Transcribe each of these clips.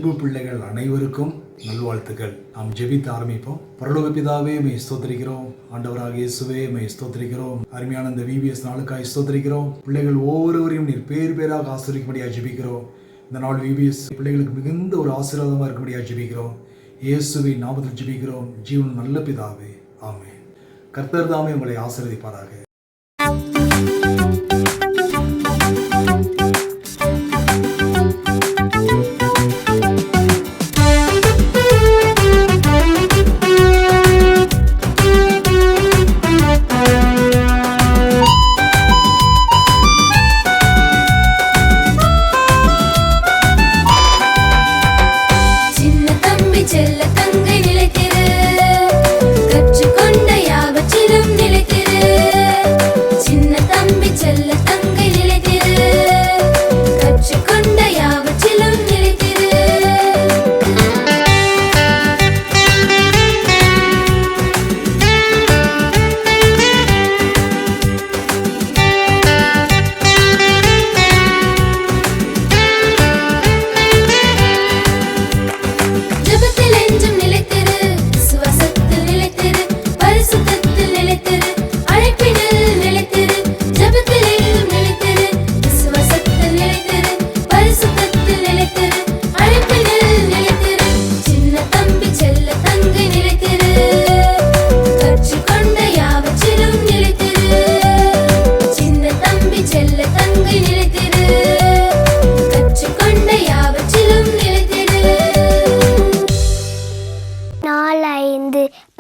அன்பு பிள்ளைகள் அனைவருக்கும் நல்வாழ்த்துக்கள். நாம் ஜெபித்து ஆரம்பிப்போம். பரலோக பிதாவே, மை ஸ்தோத்திரிக்கிறோம். ஆண்டவராக இயேசுவே, மை ஸ்தோத்திரிக்கிறோம். அருமையான இந்த VBS நாளுக்காய் ஸ்தோத்திரிக்கிறோம். பிள்ளைகள் ஒவ்வொருவரையும் நீர் பேர் பேராக ஆசீர்வதிக்கும்படியாக ஜெபிக்கிறோம். இந்த நாள் VBS பிள்ளைகளுக்கு மிகுந்த ஒரு ஆசீர்வாதமாக இருக்கும்படியாக ஜெபிக்கிறோம். இயேசுவின் நாமத்தில் ஜெபிக்கிறோம். ஜீவன் நல்ல பிதாவே, ஆமென். கர்த்தர் தாமே உங்களை ஆசீர்வதிப்பாராக.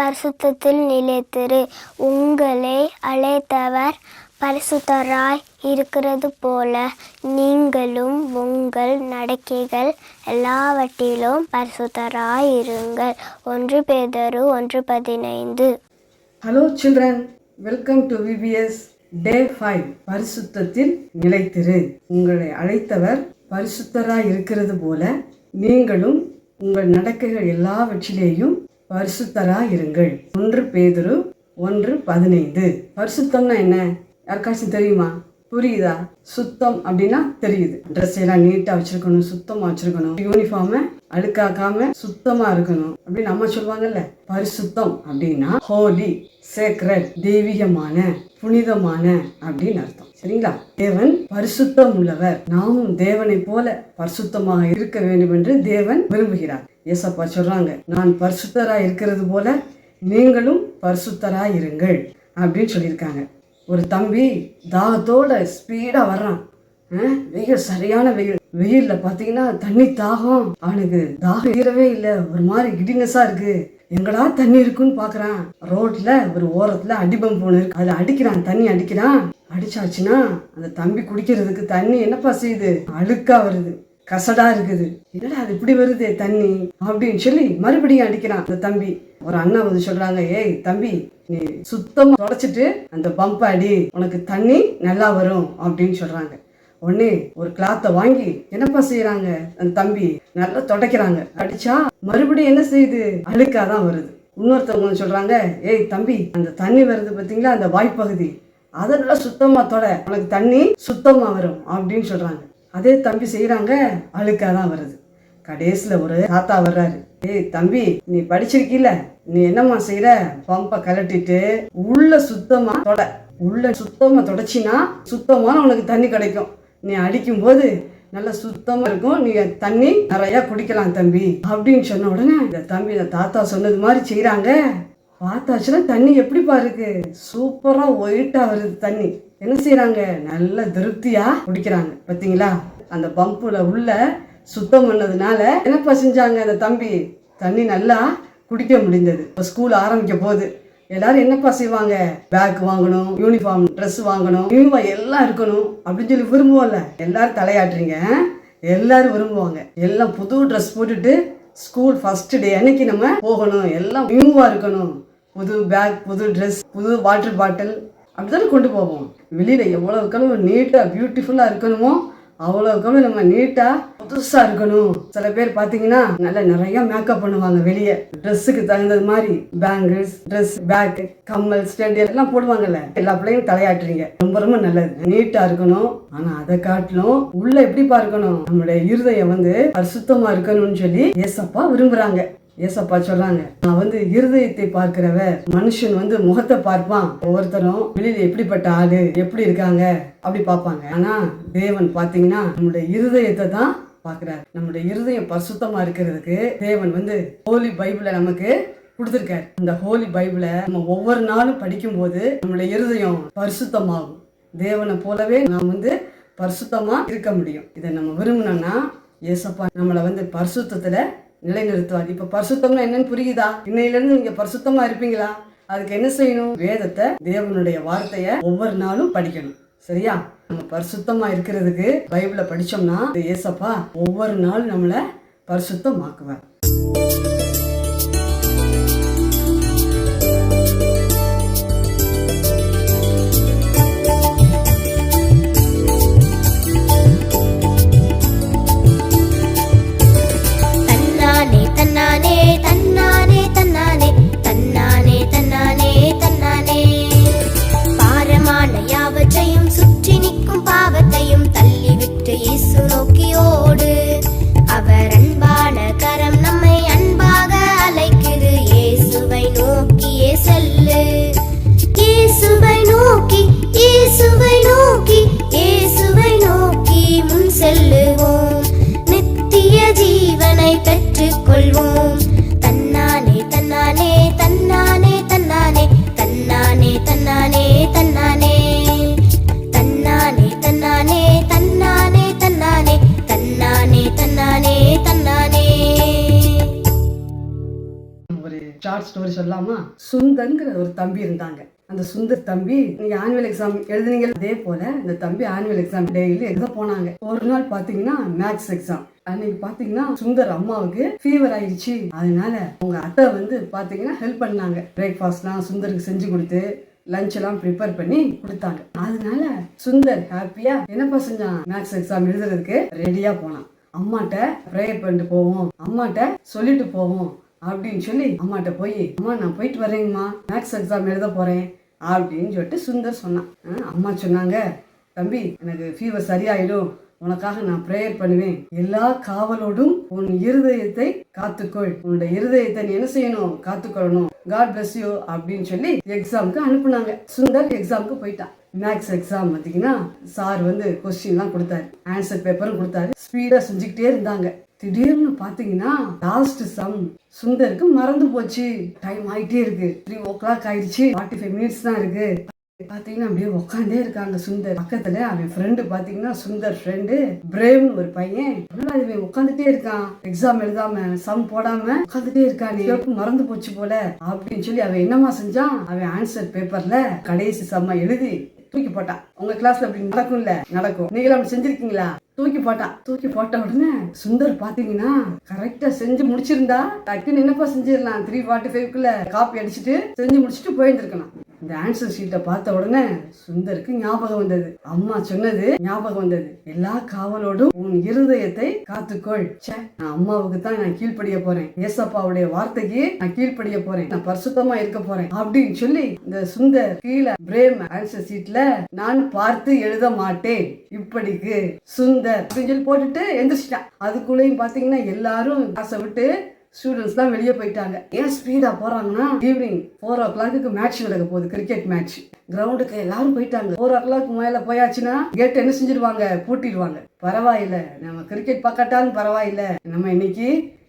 பரிசுத்தத்தில் நிலைத்திரு. உங்களை அழைத்தவர் பரிசுத்தராய் இருக்கிறது போல நீங்களும் உங்கள் நடக்கைகள் எல்லாவற்றிலும் பரிசுத்தராய் இருங்கள். 1 பேதுரு 1:15. Hello children, welcome to VBS Day 5. பரிசுத்தத்தில் நிலைத்திரு. உங்களை அழைத்தவர் பரிசுத்தராய் இருக்கிறது போல நீங்களும் உங்கள் நடக்கைகள் எல்லாவற்றிலேயும் பரிசுத்தராய் இருங்கள். 1 பேதுரு 1:15. பரிசுத்தம்னா என்ன? யாருக்காச்சும் தெரியுமா? புரியுதா? சுத்தம் அப்படின்னா தெரியுது. ட்ரெஸ் எல்லாம் நீட்டா வச்சிருக்கணும், சுத்தமா வச்சிருக்கணும், யூனிஃபார்மை அழுக்காக்காம சுத்தமா இருக்கணும் அப்படின்னு அம்மா சொல்லுவாங்கல்ல. பரிசுத்தம் அப்படின்னா ஹோலி, சேக்ரெட், தெய்வீகமான, புனிதமான அப்படின்னு அர்த்தம். சரிங்களா? தேவன் பரிசுத்தம் உள்ளவர். நாமும் தேவனை போல பரிசுத்தமாக இருக்க வேண்டும் என்று தேவன் விரும்புகிறார். ஏசப்பா சொல்றாங்க, நான் பரிசுத்தராய் இருக்கிறது போல நீங்களும் பரிசுத்தராய் இருங்கள் அப்படின்னு சொல்லியிருக்காங்க. ஒரு தம்பி தாகத்தோட ஸ்பீடா வர்றான். வெயில், சரியான வெயில்ல பாத்தீங்கன்னா தண்ணி தாகம். அவனுக்கு தாகம் தீரவே இல்லை. ஒரு மாதிரி கிடினஸா இருக்கு. எங்கடா தண்ணி இருக்குன்னு பாக்குறான். ரோட்ல ஒரு ஓரத்துல அடிபம்பு ஒண்ணு இருக்கு. அதுல அடிக்கிறான், தண்ணி அடிக்கிறான். அடிச்சாச்சுன்னா அந்த தம்பி குடிக்கிறதுக்கு தண்ணி என்னப்பா செய்யுது? அழுக்கா வருது, கசடா இருக்குது. என்னடா அது இப்படி வருது தண்ணி அப்படின்னு சொல்லி மறுபடியும் அடிக்கிறான் அந்த தம்பி. ஒரு அண்ணா வந்து சொல்றாங்க, ஏய் தம்பி, நீ சுத்தமா தொடச்சிட்டு அந்த பம்பை அடி, உனக்கு தண்ணி நல்லா வரும் அப்படின்னு சொல்றாங்க. உடனே ஒரு கிளாத்தை வாங்கி என்னப்பா செய்யறாங்க, அந்த தம்பி நல்லா துடைக்கிறாங்க. அடிச்சா மறுபடியும் என்ன செய்யுது? அழுக்காதான் வருது. இன்னொருத்தவங்க சொல்றாங்க, ஏய் தம்பி, அந்த தண்ணி வருது பாத்தீங்களா, அந்த வாய்ப்பகுதி, அதை நல்லா சுத்தமா தொட, உனக்கு தண்ணி சுத்தமா வரும் அப்படின்னு சொல்றாங்க. அதே தம்பி செய்யறாங்க, அழுக்காதான் வருது. கடைசியில ஒரு தாத்தா வர்றாரு. ஏய் தம்பி, நீ படிச்சிருக்கீல, நீ என்னம்மா செய்யற? பம்பை கலட்டிட்டு உள்ள சுத்தமா தொட, உள்ள சுத்தமா தொடச்சினா சுத்தமான உனக்கு தண்ணி கிடைக்கும். நீ அடிக்கும் போது நல்லா சுத்தமா இருக்கும், நீ தண்ணி நிறைய குடிக்கலாம் தம்பி அப்படின்னு சொன்ன உடனே இந்த தம்பி இந்த தாத்தா சொன்னது மாதிரி செய்யறாங்க. பார்த்தாச்சுன்னா தண்ணி எப்படிப்பா இருக்கு? சூப்பரா ஒயிட்டா வருது தண்ணி. என்ன செய்யறாங்க? நல்ல திருப்தியா குடிக்கிறாங்க. பாத்தீங்களா? அந்த பம்புல உள்ள சுத்தம் பண்ணதுனால என்னப்பா செஞ்சாங்க? அந்த தம்பி தண்ணி நல்லா குடிக்க முடிந்தது. இப்போ ஸ்கூல் ஆரம்பிக்க போகுது. எல்லாரும் என்னப்பா செய்வாங்க? பேக் வாங்கணும், யூனிஃபார்ம், ட்ரெஸ் வாங்கணும், யூனிஃபார்ம் எல்லாம் இருக்கணும் அப்படின்னு சொல்லி விரும்புவோம்ல. எல்லாரும் தலையாட்டுறீங்க, எல்லாரும் விரும்புவாங்க. எல்லாம் புது ட்ரெஸ் போட்டுட்டு ஸ்கூல் ஃபர்ஸ்ட் டே அன்னைக்கு நம்ம போகணும், எல்லாம் நியூவா இருக்கணும். புது பேக், புது ட்ரெஸ், புது வாட்டர் பாட்டில் அப்படித்தானே கொண்டு போவோம். வெளியில எவ்வளவு நீட்டா பியூட்டிஃபுல்லா இருக்கணுமோ அவ்வளவுக்கு நம்ம நீட்டா புதுசா இருக்கணும். சில பேர் பாத்தீங்கன்னா நிறைய மேக்கப் பண்ணுவாங்க. வெளியே ட்ரெஸ்ஸுக்கு தகுந்தது மாதிரி பேங்கிள்ஸ், ட்ரெஸ், பேக், கம்மல், ஸ்டெட் எல்லாம் போடுவாங்கல்ல. எல்லா பிள்ளையும் தலையாட்டுறீங்க. ரொம்ப ரொம்ப நல்லது. நீட்டா இருக்கணும். ஆனா அதை காட்டிலும் உள்ள எப்படிப்பா இருக்கணும், நம்மளுடைய இருதயம் பரிசுத்தமா இருக்கணும்னு சொல்லி ஏசப்பா விரும்புறாங்க. ஏசப்பா சொல்றாங்க, நான் இருதயத்தை பார்க்கிறவ. மனுஷன் முகத்தை பார்ப்பான். ஒவ்வொருத்தரும் வெளியில எப்படிப்பட்ட ஆளு, எப்படி இருக்காங்க அப்படி பார்ப்பாங்க. ஆனா தேவன் பாத்தீங்கன்னா நம்முடைய இருதயத்தை தான் பாக்குறாரு. நம்முடைய இருதயம் பரிசுத்தமா இருக்கிறதுக்கு தேவன் ஹோலி பைபிளை நமக்கு கொடுத்திருக்காரு. இந்த ஹோலி பைபிளை நம்ம ஒவ்வொரு நாளும் படிக்கும் போது நம்முடைய இருதயம் பரிசுத்தமாகும். தேவனை போலவே நாம் பரிசுத்தமா இருக்க முடியும். இதை நம்ம விரும்பினோம்னா ஏசப்பா நம்மளை பரிசுத்தத்துல நிலைநிறுத்துவார். இப்ப பரிசுத்தம்னா என்னன்னு புரியுதா? இன்னையில இருந்து நீங்க பரிசுத்தமா இருப்பீங்களா? அதுக்கு என்ன செய்யணும்? வேதத்தை, தேவனுடைய வார்த்தைய ஒவ்வொரு நாளும் படிக்கணும். சரியா? நம்ம பரிசுத்தமா இருக்கிறதுக்கு பைபிளை படிச்சோம்னா ஏசப்பா ஒவ்வொரு நாளும் நம்மளை பரிசுத்தமாக்குவார். ஷார்ட் ஸ்டோரி சொல்லலாமா? சுந்தர்ங்கிற ஒரு தம்பி இருந்தாங்க. அந்த சுந்தர் தம்பி நீங்க ஆனுவல் எக்ஸாம் எழுதுனீங்க, அதே போல இந்த தம்பி ஆனுவல் எக்ஸாம் டெய்லி எழுத போனாங்க. ஒரு நாள் பாத்தீங்கன்னா மேக்ஸ் எக்ஸாம். அன்னைக்கு பாத்தீங்கன்னா சுந்தர் அம்மாவுக்கு ஃபீவர் ஆயிடுச்சு. அதனால உங்க அத்தை பாத்தீங்கன்னா ஹெல்ப் பண்ணாங்க. பிரேக்ஃபாஸ்ட்லாம் சுந்தருக்கு செஞ்சு கொடுத்து லஞ்ச் எல்லாம் ப்ரிப்பேர் பண்ணி கொடுத்தாங்க. அதனால சுந்தர் ஹாப்பியா என்னப்பா செஞ்சான், மேக்ஸ் எக்ஸாம் எழுதுறதுக்கு ரெடியா போனான். அம்மாட்ட ப்ரேயர் பண்ணிட்டு போவோம், அம்மாட்ட சொல்லிட்டு போவோம் அப்படின்னு சொல்லி அம்மாட்ட போய், அம்மா நான் போயிட்டு வரேங்கம்மா, மேக்ஸ் எக்ஸாம் எழுத போறேன் அப்படின்னு சொல்லிட்டு சுந்தர் சொன்னான். அம்மா சொன்னாங்க, தம்பி எனக்கு ஃபீவர் சரியாயிடும், உனக்காக நான் ப்ரேயர் பண்ணுவேன், எல்லா காவலோடும் உன் இருதயத்தை காத்துக்கொள், உன்னோட இருதயத்தை நீ என்ன செய்யணும், காத்துக்கொள்ளணும், காட் பிளஸ் யூ அப்படின்னு சொல்லி எக்ஸாமுக்கு அனுப்புனாங்க. சுந்தர் எக்ஸாமுக்கு போயிட்டான். மேக்ஸ் எக்ஸாம் பார்த்தீங்கன்னா சார் கொஸ்டின்லாம் கொடுத்தாரு, ஆன்சர் பேப்பரும் கொடுத்தாரு. ஸ்பீடா செஞ்சுக்கிட்டே இருந்தாங்க. திடீர்னு பாத்தீங்கன்னா லாஸ்ட் சம் சுந்தருக்கு மறந்து போச்சு. டைம் ஆயிட்டே இருக்கு, 3 o'clock ஆயிடுச்சு, 45 minutes தான் இருக்கு. பாத்தீங்கன்னா அப்படியே உட்காந்தே இருக்காங்க சுந்தர். பக்கத்துல அவன் ஃப்ரெண்டு பாத்தீங்கன்னா சுந்தர் ஃப்ரெண்டு பிரேம்னு ஒரு பையன், இவன் உட்காந்துட்டே இருக்கான், எக்ஸாம் எழுதாம சம் போடாம உட்காந்துட்டே இருக்கான், மறந்து போச்சு போல அப்படின்னு சொல்லி அவன் என்னமா செஞ்சான், அவன் ஆன்சர் பேப்பர்ல கடைசி சம்மா எழுதி தூக்கி போட்டான். உங்க கிளாஸ்ல அப்படி நடக்கும்ல? நடக்கும். நீங்களும் அப்படி செஞ்சிருக்கீங்களா? தூக்கி போட்டான். தூக்கி போட்ட உடனே சுந்தர் பாத்தீங்கன்னா கரெக்டா செஞ்சு முடிச்சிருந்தா டக்குன்னு என்னப்பா செஞ்சிடலாம், 3:45க்குள்ள காப்பி அடிச்சுட்டு செஞ்சு முடிச்சுட்டு போயிருந்திருக்கலாம். இந்த ஆன்சர் ஷீட்டை பார்த்த உடனே சுந்தருக்கு ஞாபகம் வந்தது, அம்மா சொன்னது ஞாபகம் வந்தது, எல்லா காவலோடும் உன் இருதயத்தை காத்துக்கொள். நான் அம்மாவுக்கு தான் நான் கீழ்ப்படிய போறேன், ஏசப்பாவுடைய வார்த்தைக்கு நான் கீழ்ப்படிய போறேன், நான் பரிசுத்தமா இருக்க போறேன் அப்படின்னு சொல்லி இந்த சுந்தர் கீழே பிரேம் ஆன்சர் ஷீட்ல நான் பார்த்து எழுத மாட்டேன் இப்படிக்கு சுந்தர் அப்படின்னு சொல்லி போட்டுட்டு எந்திரிச்சிட்டான். அதுக்குள்ளேயும் பாத்தீங்கன்னா எல்லாரும் காசை விட்டு ஸ்டூடெண்ட்ஸ் தான் வெளியே போயிட்டாங்க. ஏன் ஸ்பீடா போறாங்கன்னா ஈவினிங் 4 o'clock மேட்ச் நடக்க போகுது, கிரிக்கெட் மேட்ச். கிரவுண்டுக்கு எல்லாரும் போயிட்டாங்க. 4 o'clock மேல போயாச்சுன்னா கேட் என்ன செஞ்சிருவாங்க, பூட்டிடுவாங்க. பரவாயில்ல, நம்ம கிரிக்கெட் பார்க்கட்டாலும் பரவாயில்ல, நம்ம இன்னைக்கு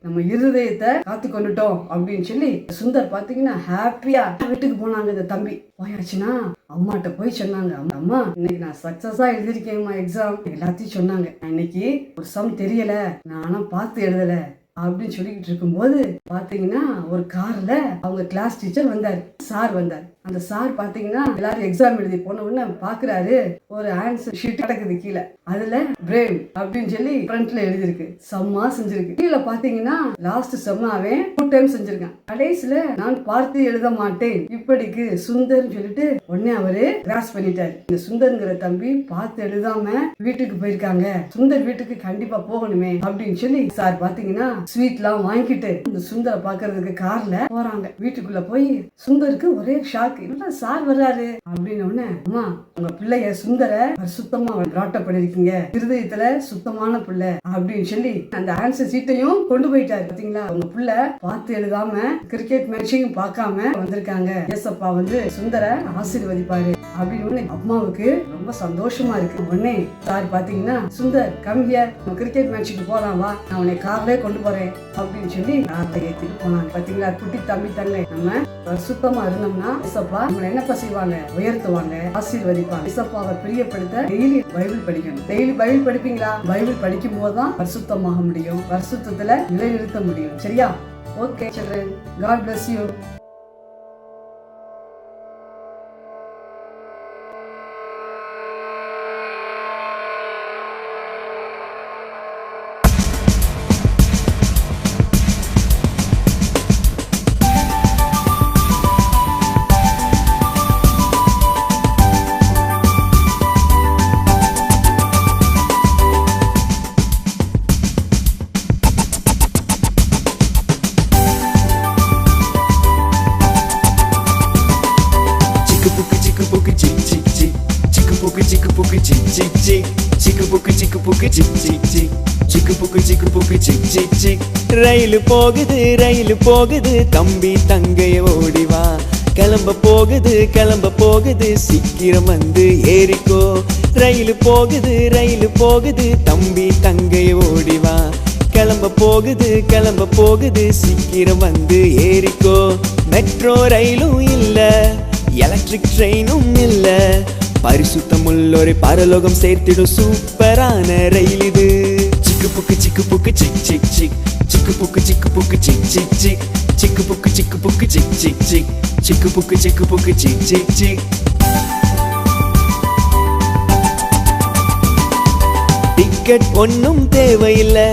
நம்ம இருதயத்தை காத்து கொண்டுட்டோம் அப்படின்னு சொல்லி சுந்தர் பாத்தீங்கன்னா ஹாப்பியா வீட்டுக்கு போனாங்க. இந்த தம்பி போயாச்சுன்னா அம்மாட்ட போய் சொன்னாங்க, அம்மா இன்னைக்கு நான் சக்சஸா எழுதிருக்கேன்மா எக்ஸாம் எல்லாத்தையும் சொன்னாங்க. இன்னைக்கு ஒரு சம் தெரியல, நானா பார்த்து எழுதல அப்படின்னு சொல்லிக்கிட்டு இருக்கும்போது பாத்தீங்கன்னா ஒரு கார்ல அவங்க கிளாஸ் டீச்சர் வந்தாரு, சார் வந்தார். அந்த சார் பாத்தீங்கன்னா எல்லாரும் எக்ஸாம் எழுதி போன உடனே பாக்குறாரு, ஒரு ஆன்சர் ஷீட் கிடக்குது கீழே. அதுல பிரேவ் அப்படின்னு சொல்லி ஃப்ரண்ட்ல எழுதிருக்கு. செம்மா செஞ்சிருக்கு. கீழே பாத்தீங்கன்னா லாஸ்ட் செம்மாவே 2 டைம் செஞ்சிருக்கான். கடைசியில நான் பார்த்து எழுத மாட்டேன் இப்படிக்கு சுந்தர் சொல்லிட்டு உடனே அவரு கிராஸ் பண்ணிட்டாரு. இந்த சுந்தர்ங்கிற தம்பி பார்த்து எழுதாம வீட்டுக்கு போயிருக்காங்க, சுந்தர் வீட்டுக்கு கண்டிப்பா போகணுமே அப்படின்னு சொல்லி சார் பாத்தீங்கன்னா ஸ்வீட் எல்லாம் வாங்கிட்டு இந்த சுந்தரை பாக்குறதுக்கு கார்ல போறாங்க. வீட்டுக்குள்ள போய் சுந்தருக்கு ஒரே ஷாக், என்ன சார் வர்றாரு அப்படின்னு. உடனே அம்மா, உங்க பிள்ளைய சுந்தர சுத்தமா பிராட்டப் பண்ணிருக்கீங்க, இருதயத்துல சுத்தமான பிள்ளை அப்படின்னு சொல்லி அந்த ஆன்சர் சீட்டையும் கொண்டு போயிட்டாரு. பாத்தீங்களா, உங்க பிள்ளை பார்த்து எழுதாம கிரிக்கெட் மேட்சையும் பார்க்காம வந்திருக்காங்க, ஏசப்பா வந்து சுந்தர ஆசீர்வதிப்பாரு அப்படின்னு. அம்மாவுக்கு ரொம்ப சந்தோஷமா இருக்கு. உடனே சார் பாத்தீங்கன்னா, சுந்தர் கம் ஹியர், நம்ம கிரிக்கெட் மேட்சுக்கு போலாம் வா, நான் உன்னை கார்லயே கொண்டு போறேன் அப்படின்னு சொல்லி கார்ல ஏத்திட்டு போனாங்க. பாத்தீங்களா, குட்டி தம்பி தங்கை நம்ம சுத்தமா இருந்தோம்னா ஏசப்பா நம்மள என்னப்பா செய்வாங்க, உயர்த்துவாங்க, ஆசீர்வதிப்பாங்க. ஏசப்பாவை பிரியப்படுத்த டெய்லி பைபிள் படிக்கணும். டெய்லி பைபிள் படிப்பீங்களா? பைபிள் படிக்கும் போதுதான் பரிசுத்தமாக முடியும், பரிசுத்தத்துல நிலைநிறுத்த முடியும். சரியா? Okay children, God bless you. ரயிலு போகுது ரயிலு போகுது, தம்பி தங்கைய ஓடிவா, கிளம்ப போகுது கிளம்ப போகுது, சீக்கிரம் வந்து ஏறிக்கோ. ரயிலு போகுது ரயிலு போகுது, தம்பி தங்கைய ஓடிவா, கிளம்ப போகுது, சீக்கிரம் வந்து ஏறிக்கோ. மெட்ரோ ரயிலும் இல்ல, எலக்ட்ரிக் ட்ரெயினும் இல்ல, பரிசுத்தமுள்ளோரை பரலோகம் சேர்த்திடும் சூப்பரான ரயில் இது. சிக்கு புக்கு சிக்கு புக்கு சிக் சிக் சிக், சிக்கு புக்கு சிக்கு புக்கு சிக் சிக் சிக், சிக்கு புக்கு சிக்கு புக்கு சிக் சிக் சிக், சிக்கு புக்கு சிக்கு book sick sick sick. Ticket ஒன்னும் தேவையில்லை,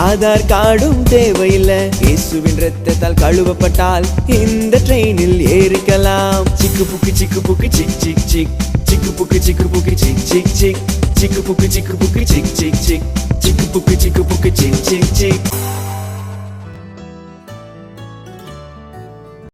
ஆதார் கார்டும் தேவையில்லை, இயேசுவின் ரத்தத்தால் கழுவப்பட்டால் இந்த ட்ரெயினில் ஏறிக்கலாம். சிக்கு புக்கு சிக்கு புக்கு சிக் சிக் சிக், சிக்கு புக்கு சிக்கு புக்கு சிக் சிக் சிக், சிக்கு புக்கு சிக்கு புக்கு சிக் சிக் சிக், சிக்கு புக்கு சிக்கு புக்கு சிக் சிக் சிக்.